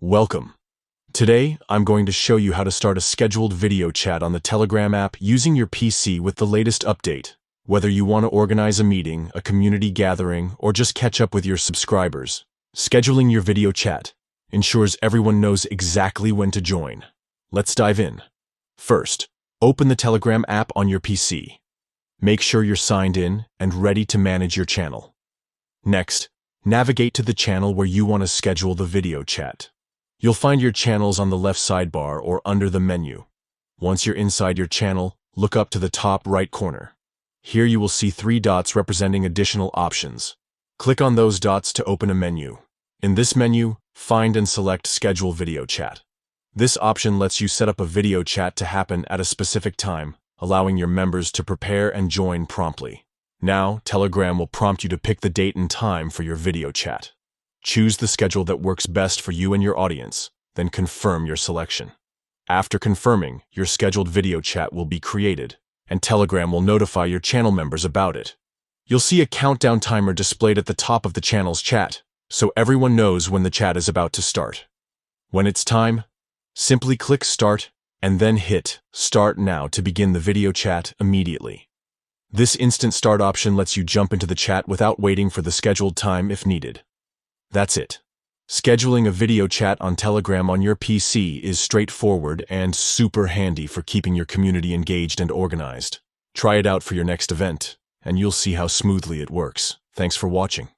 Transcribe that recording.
Welcome. Today, I'm going to show you how to start a scheduled video chat on the Telegram app using your PC with the latest update. Whether you want to organize a meeting, a community gathering, or just catch up with your subscribers, scheduling your video chat ensures everyone knows exactly when to join. Let's dive in. First, open the Telegram app on your PC. Make sure you're signed in and ready to manage your channel. Next, navigate to the channel where you want to schedule the video chat. You'll find your channels on the left sidebar or under the menu. Once you're inside your channel, look up to the top right corner. Here you will see 3 dots representing additional options. Click on those dots to open a menu. In this menu, find and select Schedule Video Chat. This option lets you set up a video chat to happen at a specific time, allowing your members to prepare and join promptly. Now, Telegram will prompt you to pick the date and time for your video chat. Choose the schedule that works best for you and your audience, then confirm your selection. After confirming, your scheduled video chat will be created, and Telegram will notify your channel members about it. You'll see a countdown timer displayed at the top of the channel's chat, so everyone knows when the chat is about to start. When it's time, simply click Start and then hit Start Now to begin the video chat immediately. This instant start option lets you jump into the chat without waiting for the scheduled time if needed. That's it. Scheduling a video chat on Telegram on your PC is straightforward and super handy for keeping your community engaged and organized. Try it out for your next event, and you'll see how smoothly it works. Thanks for watching.